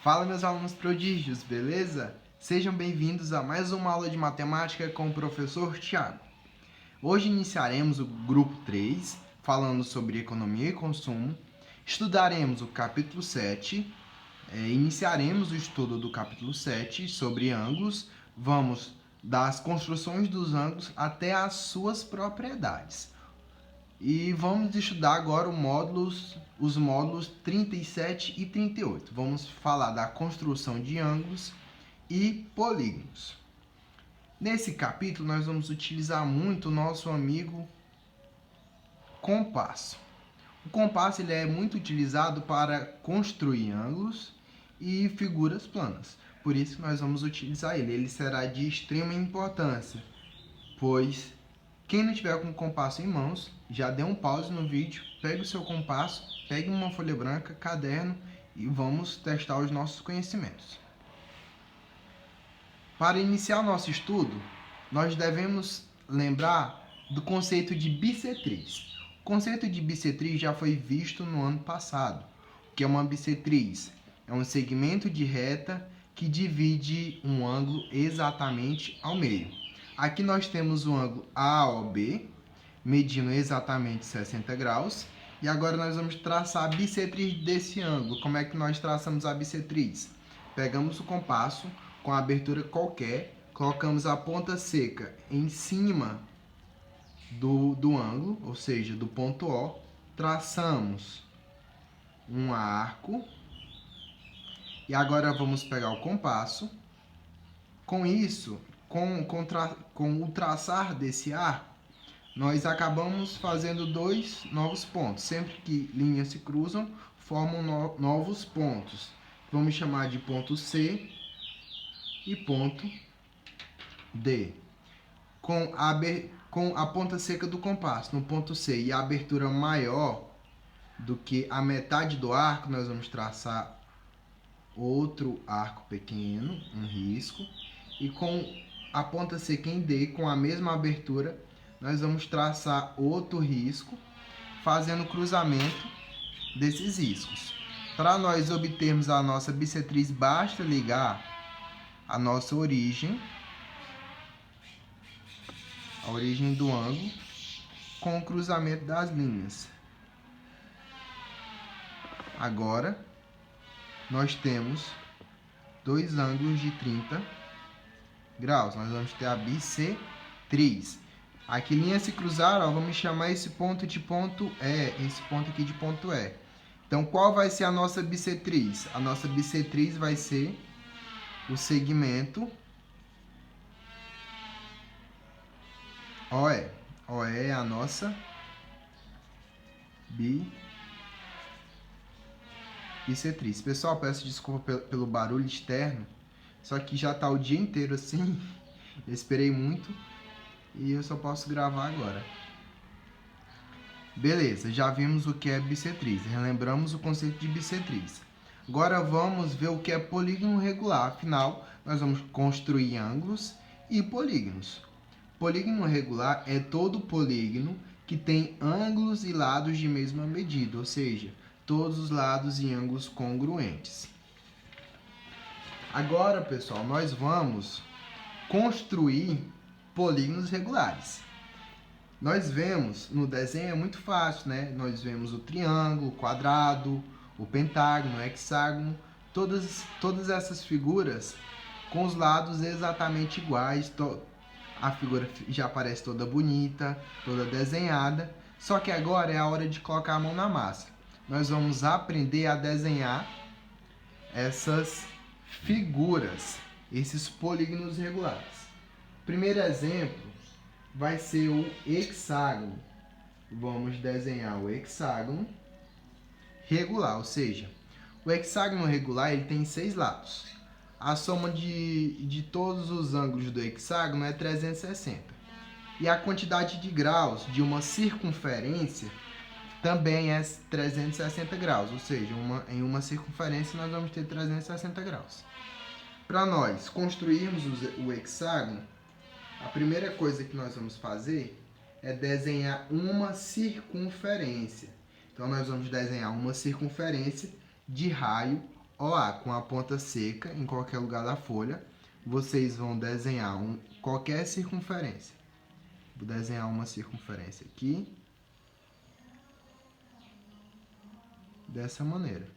Fala, meus alunos prodígios, beleza? Sejam bem-vindos a mais uma aula de matemática com o professor Tiago. Hoje iniciaremos o grupo 3, falando sobre economia e consumo. Estudaremos o capítulo 7, iniciaremos o estudo do capítulo 7 sobre ângulos. Vamos das construções dos ângulos até as suas propriedades. E vamos estudar agora os módulos 37 e 38. Vamos falar da construção de ângulos e polígonos. Nesse capítulo, nós vamos utilizar muito o nosso amigo compasso. O compasso ele é muito utilizado para construir ângulos e figuras planas. Por isso que nós vamos utilizar ele. Ele será de extrema importância, pois quem não tiver com o compasso em mãos, já dê um pause no vídeo, pegue o seu compasso, pegue uma folha branca, caderno e vamos testar os nossos conhecimentos. Para iniciar o nosso estudo, nós devemos lembrar do conceito de bissetriz. O conceito de bissetriz já foi visto no ano passado. O que é uma bissetriz? É um segmento de reta que divide um ângulo exatamente ao meio. Aqui nós temos o ângulo AOB, medindo exatamente 60 graus. E agora nós vamos traçar a bissetriz desse ângulo. Como é que nós traçamos a bissetriz? Pegamos o compasso com a abertura qualquer, colocamos a ponta seca em cima do ângulo, ou seja, do ponto O, traçamos um arco. E agora vamos pegar o compasso. Com isso, com o traçar desse arco, nós acabamos fazendo dois novos pontos. Sempre que linhas se cruzam, formam novos pontos. Vamos chamar de ponto C e ponto D. Com a ponta seca do compasso no ponto C e a abertura maior do que a metade do arco, nós vamos traçar outro arco pequeno, um risco. E com a ponta seca em D, com a mesma abertura, nós vamos traçar outro risco, fazendo o cruzamento desses riscos. Para nós obtermos a nossa bissetriz, basta ligar a nossa origem, a origem do ângulo, com o cruzamento das linhas. Agora, nós temos dois ângulos de 30 graus. Nós vamos ter a bissetriz. Aqui linhas se cruzaram, vamos chamar esse ponto de ponto E, esse ponto aqui de ponto E. Então, qual vai ser a nossa bissetriz? A nossa bissetriz vai ser o segmento OE. OE é a nossa bissetriz. Pessoal, peço desculpa pelo barulho externo, só que já está o dia inteiro assim. Eu esperei muito e eu só posso gravar agora. Beleza, já vimos o que é bissetriz, relembramos o conceito de bissetriz. Agora vamos ver o que é polígono regular, afinal, nós vamos construir ângulos e polígonos. Polígono regular é todo polígono que tem ângulos e lados de mesma medida, ou seja, todos os lados e ângulos congruentes. Agora, pessoal, nós vamos construir polígonos regulares. Nós vemos no desenho, é muito fácil, né? Nós vemos o triângulo, o quadrado, o pentágono, o hexágono, todas essas figuras com os lados exatamente iguais. A figura já aparece toda bonita, toda desenhada. Só que agora é a hora de colocar a mão na massa. Nós vamos aprender a desenhar essas figuras, esses polígonos regulares. Primeiro exemplo vai ser o hexágono. Vamos desenhar o hexágono regular, ou seja, o hexágono regular ele tem 6 lados. A soma de todos os ângulos do hexágono é 360. E a quantidade de graus de uma circunferência também é 360 graus, ou seja, em uma circunferência nós vamos ter 360 graus. Para nós construirmos o hexágono, a primeira coisa que nós vamos fazer é desenhar uma circunferência. Então, nós vamos desenhar uma circunferência de raio OA com a ponta seca em qualquer lugar da folha. Vocês vão desenhar qualquer circunferência. Vou desenhar uma circunferência aqui. Dessa maneira.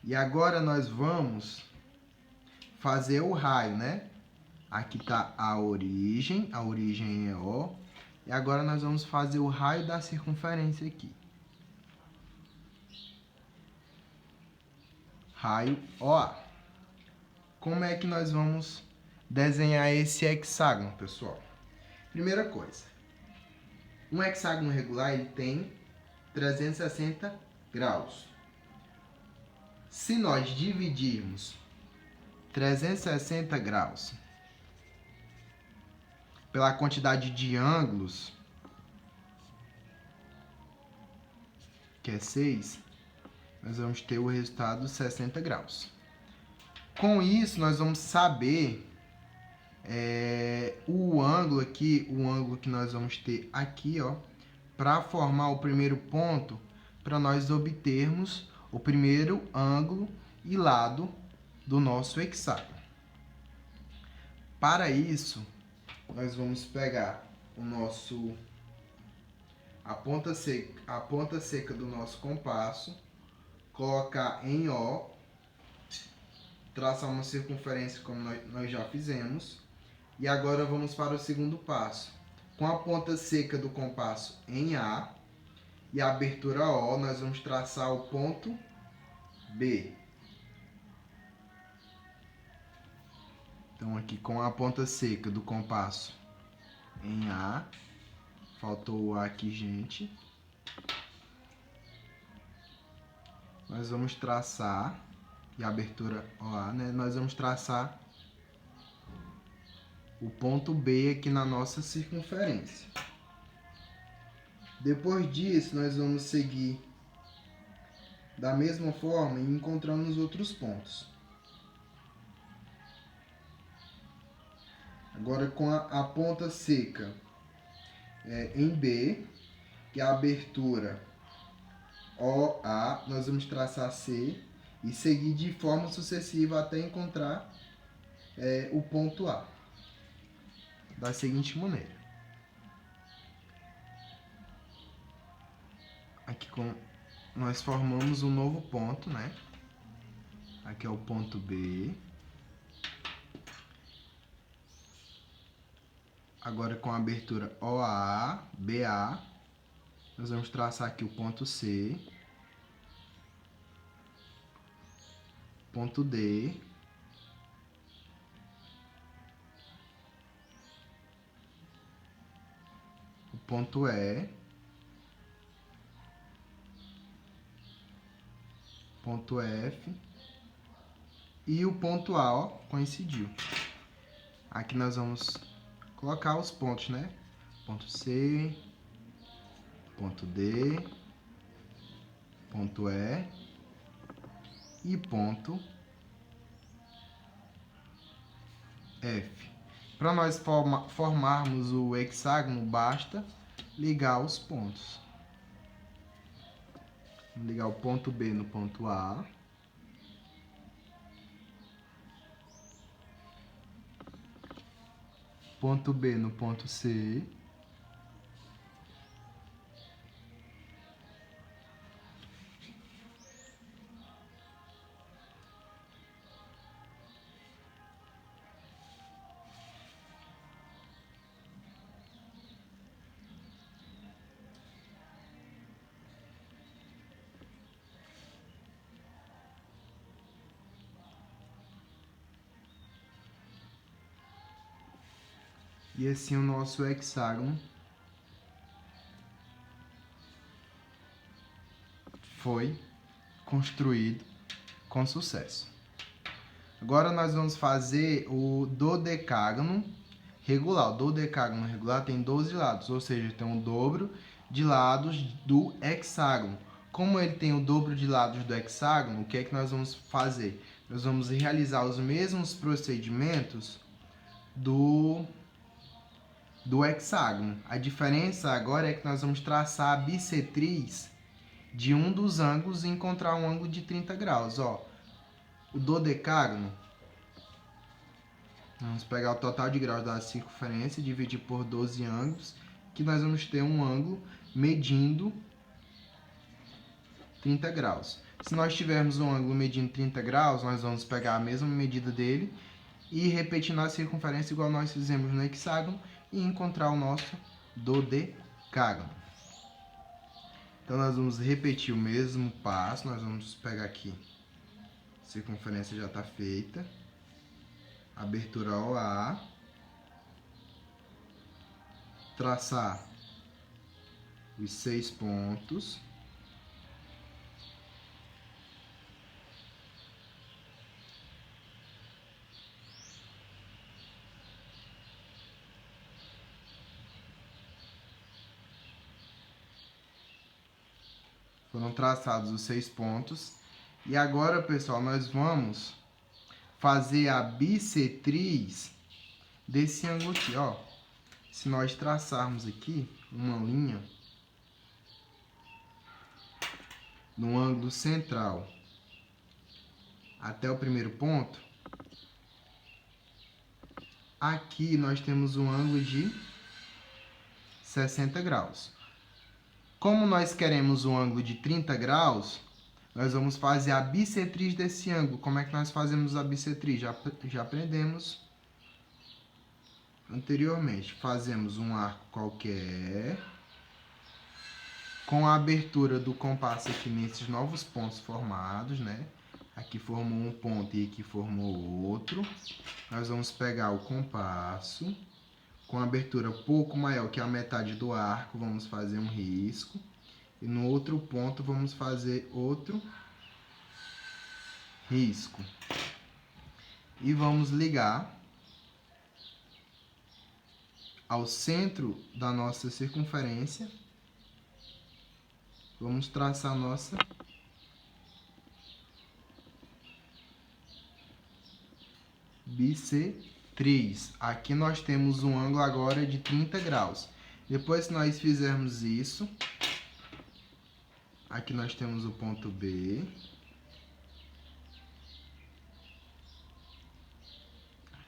E agora nós vamos fazer o raio, né? Aqui está a origem é O. E agora nós vamos fazer o raio da circunferência aqui. Raio OA. Como é que nós vamos desenhar esse hexágono, pessoal? Primeira coisa, um hexágono regular ele tem 360 graus. Se nós dividirmos 360 graus pela quantidade de ângulos, que é 6, nós vamos ter o resultado 60 graus. Com isso, nós vamos saber o ângulo aqui, o ângulo que nós vamos ter aqui, ó, para formar o primeiro ponto, para nós obtermos o primeiro ângulo e lado do nosso hexágono. Para isso, nós vamos pegar a ponta seca do nosso compasso, colocar em O, traçar uma circunferência como nós já fizemos. E agora vamos para o segundo passo. Com a ponta seca do compasso em A e a abertura O, nós vamos traçar o ponto B. Então aqui com a ponta seca do compasso em A, faltou o A aqui, gente. Nós vamos traçar, e a abertura OA, né? Nós vamos traçar o ponto B aqui na nossa circunferência. Depois disso, nós vamos seguir da mesma forma e encontrando os outros pontos. Agora com a ponta seca em B, que é a abertura OA, nós vamos traçar C e seguir de forma sucessiva até encontrar o ponto A. Da seguinte maneira. Aqui nós formamos um novo ponto, né? Aqui é o ponto B. Agora com a abertura OA, BA, nós vamos traçar aqui o ponto C, ponto D, o ponto E, ponto F e o ponto A, ó, coincidiu. Aqui nós vamos colocar os pontos, né? Ponto C, ponto D, ponto E e ponto F. Para nós formarmos o hexágono, basta ligar os pontos. Vamos ligar o ponto B no ponto A. Ponto B no ponto C. E assim o nosso hexágono foi construído com sucesso. Agora nós vamos fazer o dodecágono regular. O dodecágono regular tem 12 lados, ou seja, tem o dobro de lados do hexágono. Como ele tem o dobro de lados do hexágono, o que é que nós vamos fazer? Nós vamos realizar os mesmos procedimentos do hexágono. A diferença agora é que nós vamos traçar a bissetriz de um dos ângulos e encontrar um ângulo de 30 graus. Ó, o dodecágono, vamos pegar o total de graus da circunferência e dividir por 12 ângulos, que nós vamos ter um ângulo medindo 30 graus. Se nós tivermos um ângulo medindo 30 graus, nós vamos pegar a mesma medida dele e repetir na circunferência igual nós fizemos no hexágono e encontrar o nosso dodecágono. Então nós vamos repetir o mesmo passo, nós vamos pegar aqui, a circunferência já está feita, abertura OA, traçar os 6 pontos, foram traçados os 6 pontos. E agora, pessoal, nós vamos fazer a bissetriz desse ângulo aqui, ó. Se nós traçarmos aqui uma linha no ângulo central até o primeiro ponto, aqui nós temos um ângulo de 60 graus. Como nós queremos um ângulo de 30 graus, nós vamos fazer a bissetriz desse ângulo. Como é que nós fazemos a bissetriz? Já aprendemos anteriormente. Fazemos um arco qualquer, com a abertura do compasso aqui nesses novos pontos formados, né? Aqui formou um ponto e aqui formou outro. Nós vamos pegar o compasso, com a abertura pouco maior que a metade do arco, vamos fazer um risco. E no outro ponto vamos fazer outro risco. E vamos ligar ao centro da nossa circunferência. Vamos traçar a nossa bissetriz. Aqui nós temos um ângulo agora de 30 graus. Depois que nós fizermos isso, aqui nós temos o ponto B.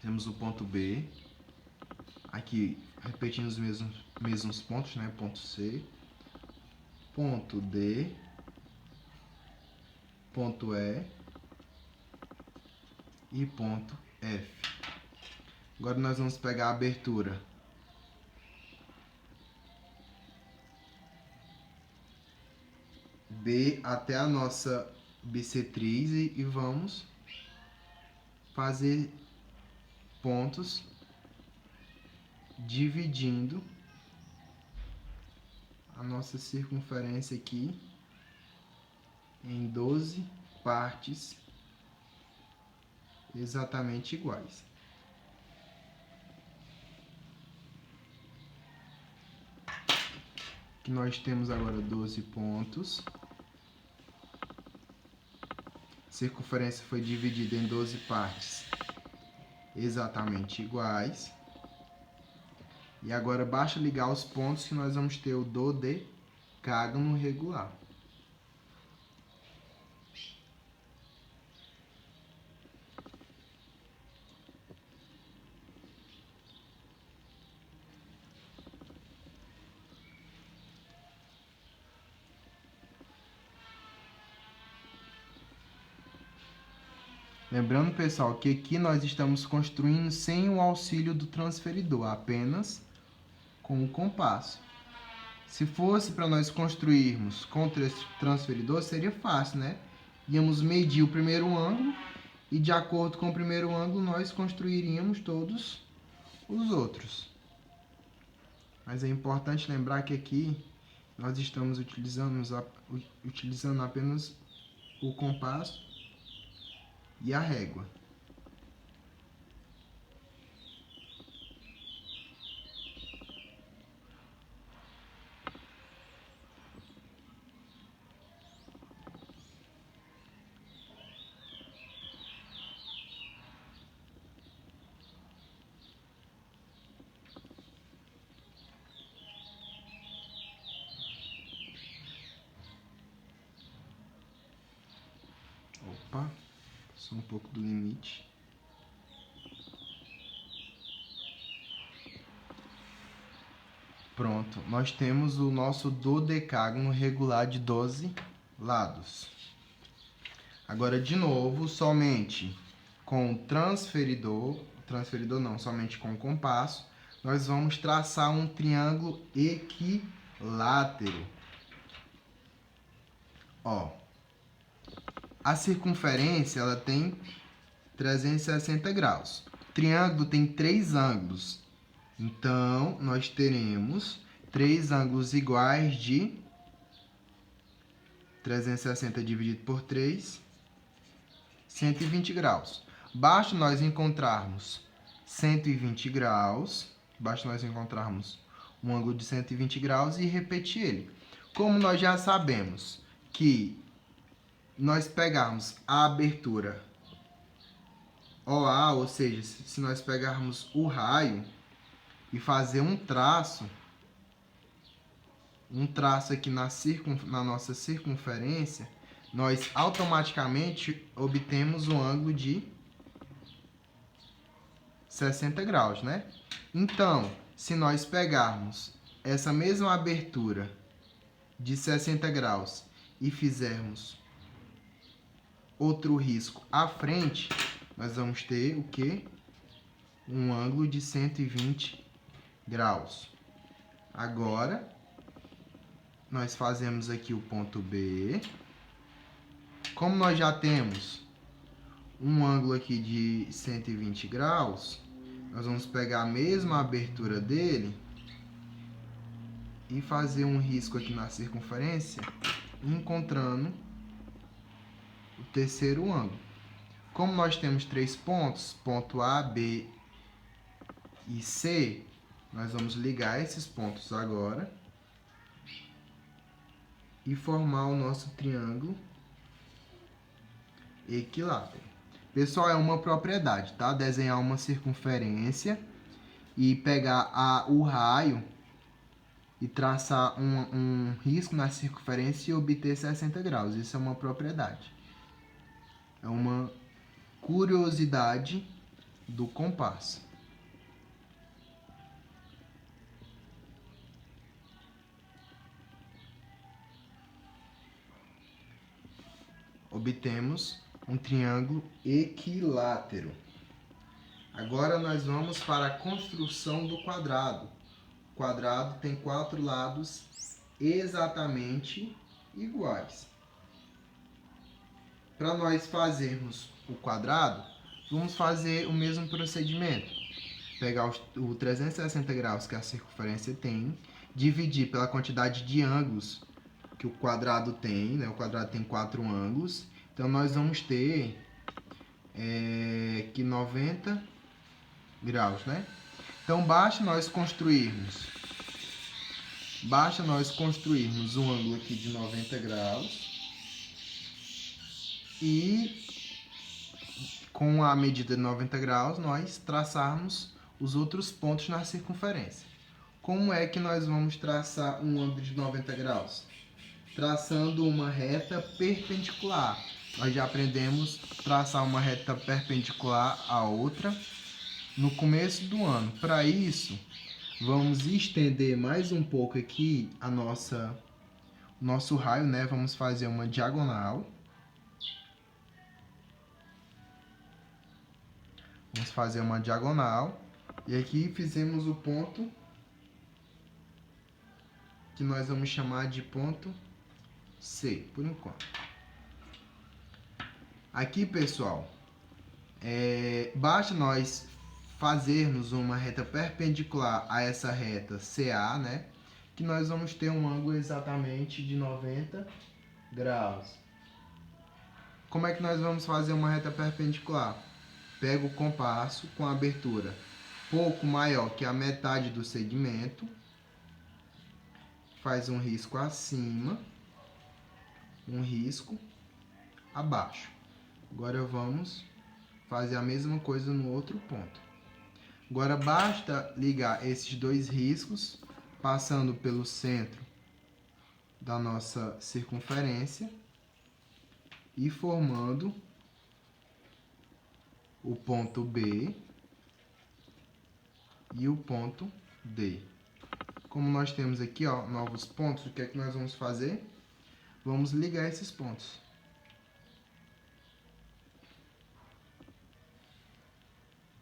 Temos o ponto B. Aqui, repetindo os mesmos pontos, né? Ponto C, ponto D, ponto E e ponto F. Agora nós vamos pegar a abertura B até a nossa bissetriz e vamos fazer pontos dividindo a nossa circunferência aqui em 12 partes exatamente iguais. Aqui nós temos agora 12 pontos. A circunferência foi dividida em 12 partes exatamente iguais. E agora basta ligar os pontos que nós vamos ter o dodecágono regular. Lembrando, pessoal, que aqui nós estamos construindo sem o auxílio do transferidor, apenas com o compasso. Se fosse para nós construirmos com o transferidor, seria fácil, né? Íamos medir o primeiro ângulo e, de acordo com o primeiro ângulo, nós construiríamos todos os outros. Mas é importante lembrar que aqui nós estamos utilizando apenas o compasso e a régua. Só um pouco do limite. Pronto, nós temos o nosso dodecágono regular de 12 lados. Agora, de novo, somente com o transferidor não, somente com o compasso, nós vamos traçar um triângulo equilátero. Ó, a circunferência ela tem 360 graus. O triângulo tem 3 ângulos. Então, nós teremos 3 ângulos iguais de 360 dividido por 3, 120 graus. Basta nós encontrarmos 120 graus, basta nós encontrarmos um ângulo de 120 graus e repetir ele. Como nós já sabemos que nós pegarmos a abertura OA, ou seja, se nós pegarmos o raio e fazer um traço aqui na nossa circunferência, nós automaticamente obtemos um ângulo de 60 graus, né? Então, se nós pegarmos essa mesma abertura de 60 graus e fizermos outro risco à frente, nós vamos ter o quê? Um ângulo de 120 graus. Agora, nós fazemos aqui o ponto B. Como nós já temos um ângulo aqui de 120 graus, nós vamos pegar a mesma abertura dele e fazer um risco aqui na circunferência, encontrando o terceiro ângulo. Como nós temos 3 pontos, ponto A, B e C, nós vamos ligar esses pontos agora e formar o nosso triângulo equilátero. Pessoal, é uma propriedade, tá? Desenhar uma circunferência e pegar o raio e traçar um risco na circunferência e obter 60 graus. Isso é uma propriedade. É uma curiosidade do compasso. Obtemos um triângulo equilátero. Agora nós vamos para a construção do quadrado. O quadrado tem 4 lados exatamente iguais. Para nós fazermos o quadrado, vamos fazer o mesmo procedimento. Pegar o 360 graus que a circunferência tem, dividir pela quantidade de ângulos que o quadrado tem, né? O quadrado tem 4 ângulos. Então, nós vamos ter que 90 graus, né? Então, basta nós construirmos um ângulo aqui de 90 graus e com a medida de 90 graus nós traçarmos os outros pontos na circunferência. Como é que nós vamos traçar um ângulo de 90 graus? Traçando uma reta perpendicular. Nós já aprendemos traçar uma reta perpendicular à outra no começo do ano. Para isso, vamos estender mais um pouco aqui nosso raio, né? Vamos fazer uma diagonal. Vamos fazer uma diagonal. E aqui fizemos o ponto que nós vamos chamar de ponto C, por enquanto. Aqui, pessoal, basta nós fazermos uma reta perpendicular a essa reta CA, né? Que nós vamos ter um ângulo exatamente de 90 graus. Como é que nós vamos fazer uma reta perpendicular? Pega o compasso com a abertura pouco maior que a metade do segmento, faz um risco acima, um risco abaixo. Agora vamos fazer a mesma coisa no outro ponto. Agora basta ligar esses 2 riscos, passando pelo centro da nossa circunferência e formando o ponto B e o ponto D. Como nós temos aqui, ó, novos pontos, o que é que nós vamos fazer? Vamos ligar esses pontos.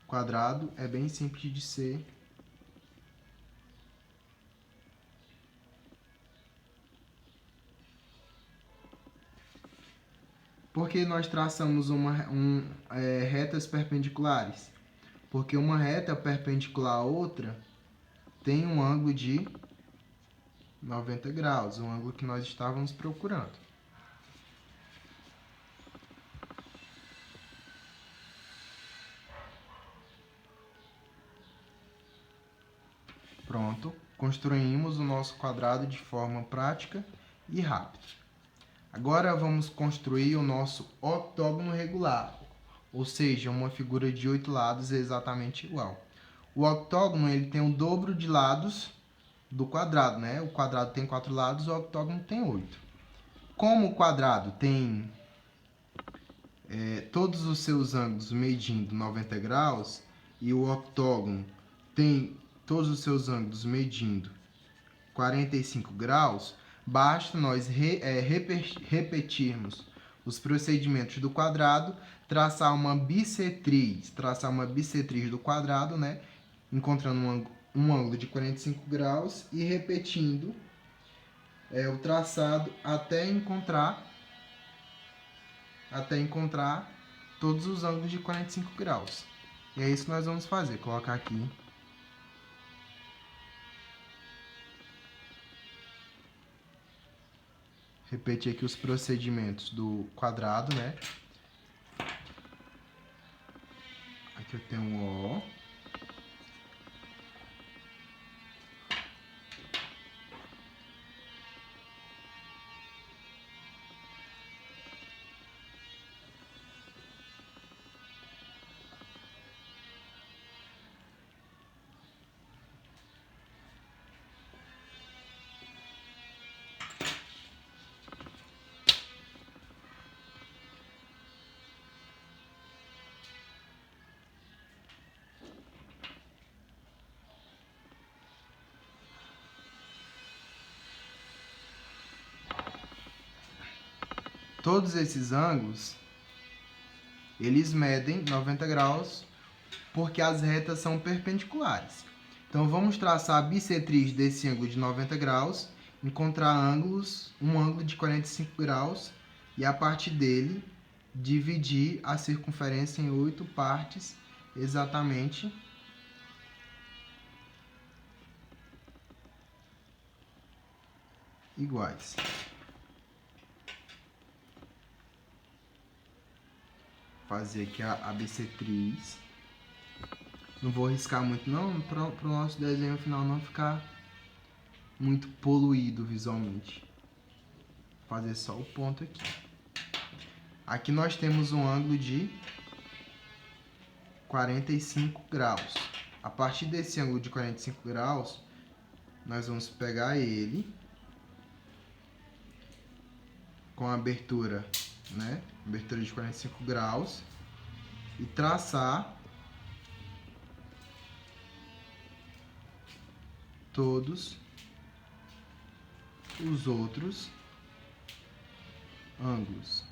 O quadrado é bem simples de ser Por que nós traçamos retas perpendiculares? Porque uma reta perpendicular à outra tem um ângulo de 90 graus, o ângulo que nós estávamos procurando. Pronto, construímos o nosso quadrado de forma prática e rápida. Agora vamos construir o nosso octógono regular, ou seja, uma figura de 8 lados exatamente igual. O octógono ele tem o dobro de lados do quadrado, né? O quadrado tem 4 lados, o octógono tem 8. Como o quadrado tem todos os seus ângulos medindo 90 graus e o octógono tem todos os seus ângulos medindo 45 graus, basta nós repetirmos os procedimentos do quadrado, traçar uma bissetriz do quadrado, né? Encontrando um ângulo de 45 graus e repetindo o traçado até encontrar todos os ângulos de 45 graus. E é isso que nós vamos fazer. Colocar aqui. Repetir aqui os procedimentos do quadrado, né? Aqui eu tenho um O. Todos esses ângulos, eles medem 90 graus porque as retas são perpendiculares. Então, vamos traçar a bissetriz desse ângulo de 90 graus, encontrar um ângulo de 45 graus e, a partir dele, dividir a circunferência em 8 partes exatamente iguais. Fazer aqui a bissetriz. Não vou riscar muito não, para o nosso desenho final não ficar muito poluído visualmente. Vou fazer só o ponto aqui. Aqui nós temos um ângulo de 45 graus. A partir desse ângulo de 45 graus, nós vamos pegar ele com a abertura, né? Abertura de 45 graus e traçar todos os outros ângulos.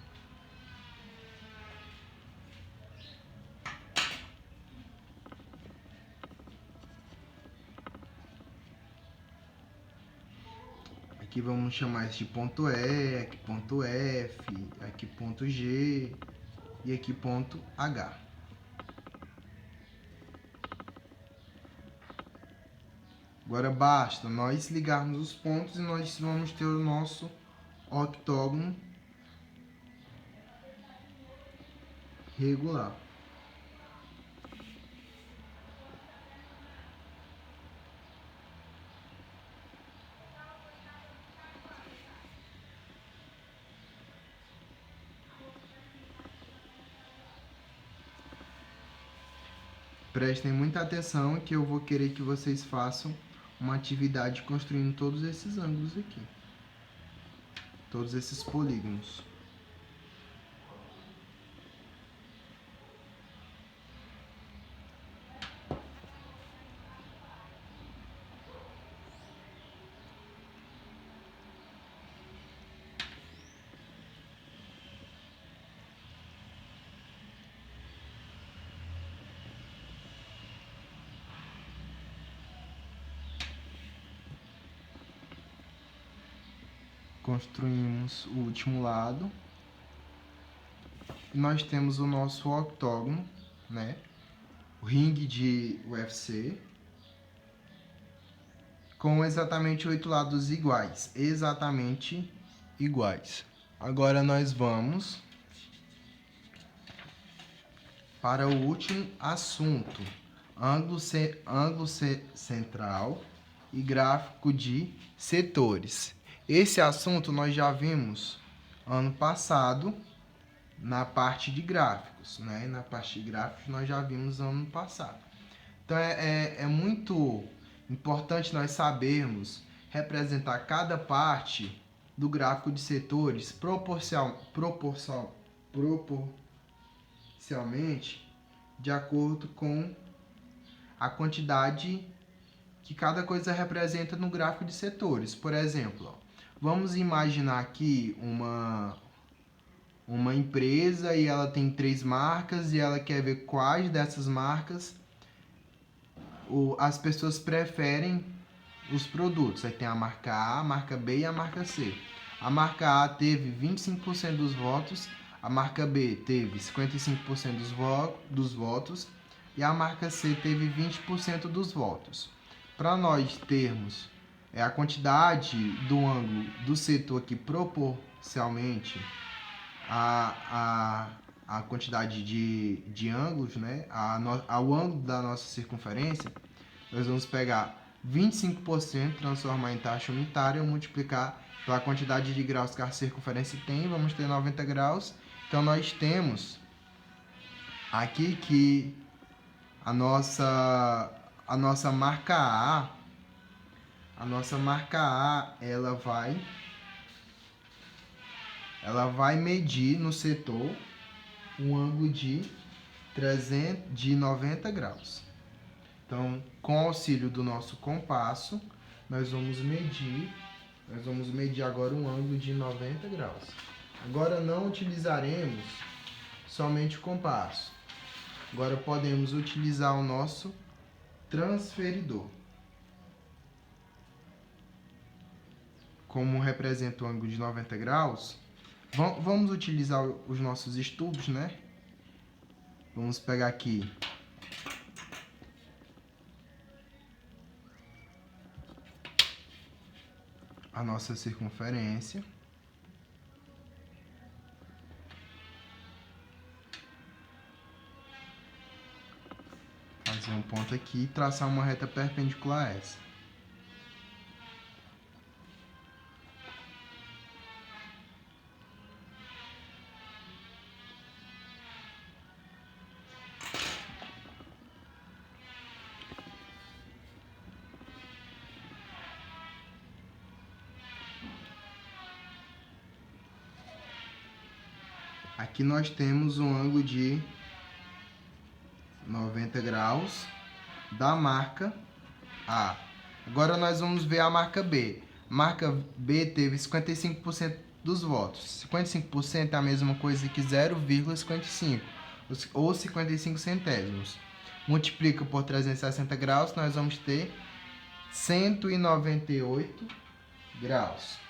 Aqui vamos chamar esse de ponto E, aqui ponto F, aqui ponto G e aqui ponto H. Agora basta nós ligarmos os pontos e nós vamos ter o nosso octógono regular. Prestem muita atenção que eu vou querer que vocês façam uma atividade construindo todos esses ângulos aqui. Todos esses polígonos. Construímos o último lado. Nós temos o nosso octógono, né? O ringue de UFC. Com exatamente 8 lados iguais. Exatamente iguais. Agora nós vamos para o último assunto. Ângulo central e gráfico de setores. Esse assunto nós já vimos ano passado na parte de gráficos, né? Na parte de gráficos nós já vimos ano passado. Então é muito importante nós sabermos representar cada parte do gráfico de setores proporcionalmente de acordo com a quantidade que cada coisa representa no gráfico de setores. Por exemplo, ó, vamos imaginar aqui uma empresa e ela tem 3 marcas e ela quer ver quais dessas marcas as pessoas preferem os produtos. Aí tem a marca A, a marca B e a marca C. A marca A teve 25% dos votos, a marca B teve 55% dos votos e a marca C teve 20% dos votos. Para nós termos a quantidade do ângulo do setor aqui proporcionalmente a quantidade de ângulos, né, ao ângulo da nossa circunferência, nós vamos pegar 25%, transformar em taxa unitária, multiplicar pela quantidade de graus que a circunferência tem, vamos ter 90 graus. Então nós temos aqui que a nossa marca A, ela vai medir no setor um ângulo de 90 graus. Então, com o auxílio do nosso compasso, nós vamos medir agora um ângulo de 90 graus. Agora não utilizaremos somente o compasso. Agora podemos utilizar o nosso transferidor. Como representa o ângulo de 90 graus, vamos utilizar os nossos estudos, né? Vamos pegar aqui a nossa circunferência. Fazer um ponto aqui e traçar uma reta perpendicular a essa. Aqui nós temos um ângulo de 90 graus da marca A. Agora nós vamos ver a marca B. A marca B teve 55% dos votos. 55% é a mesma coisa que 0,55 ou 55 centésimos. Multiplica por 360 graus, nós vamos ter 198 graus.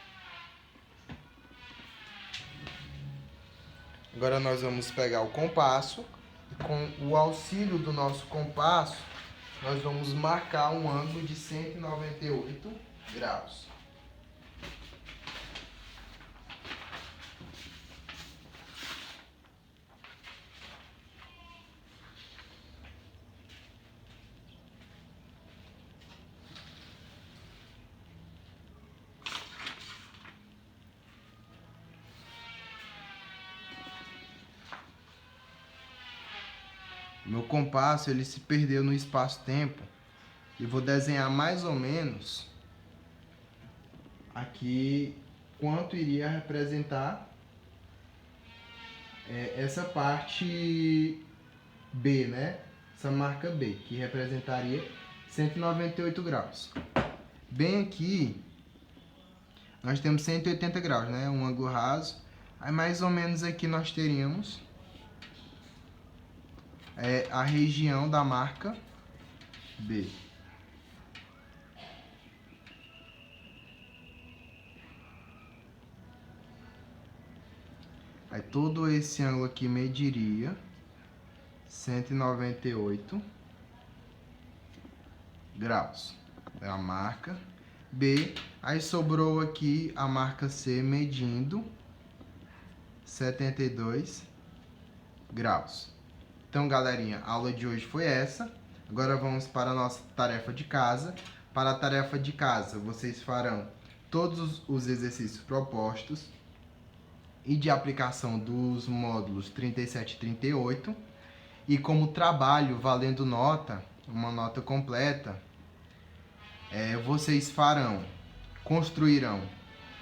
Agora nós vamos pegar o compasso e com o auxílio do nosso compasso, nós vamos marcar um ângulo de 198 graus. Meu compasso ele se perdeu no espaço-tempo e vou desenhar mais ou menos aqui quanto iria representar essa parte B, né? Essa marca B, que representaria 198 graus. Bem aqui, nós temos 180 graus, né? Um ângulo raso. Aí mais ou menos aqui nós teríamos a região da marca B. Aí todo esse ângulo aqui mediria 198 graus. É a marca B. Aí sobrou aqui a marca C medindo 72 graus. Então, galerinha, a aula de hoje foi essa. Agora vamos para a nossa tarefa de casa. Para a tarefa de casa, vocês farão todos os exercícios propostos e de aplicação dos módulos 37 e 38. E como trabalho valendo nota, uma nota completa, vocês construirão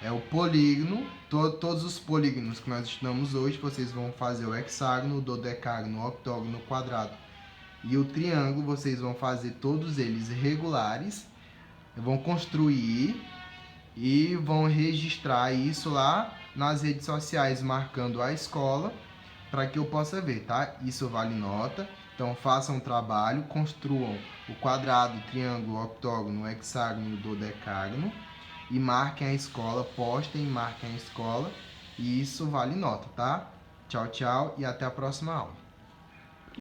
o polígono, todos os polígonos que nós estudamos hoje. Vocês vão fazer o hexágono, o dodecágono, o octógono, o quadrado e o triângulo. Vocês vão fazer todos eles regulares, vão construir e vão registrar isso lá nas redes sociais, marcando a escola para que eu possa ver, tá? Isso vale nota. Então façam um trabalho, construam o quadrado, o triângulo, o octógono, o hexágono e o dodecágono e marquem a escola, postem e marquem a escola, e isso vale nota, tá? Tchau, tchau e até a próxima aula.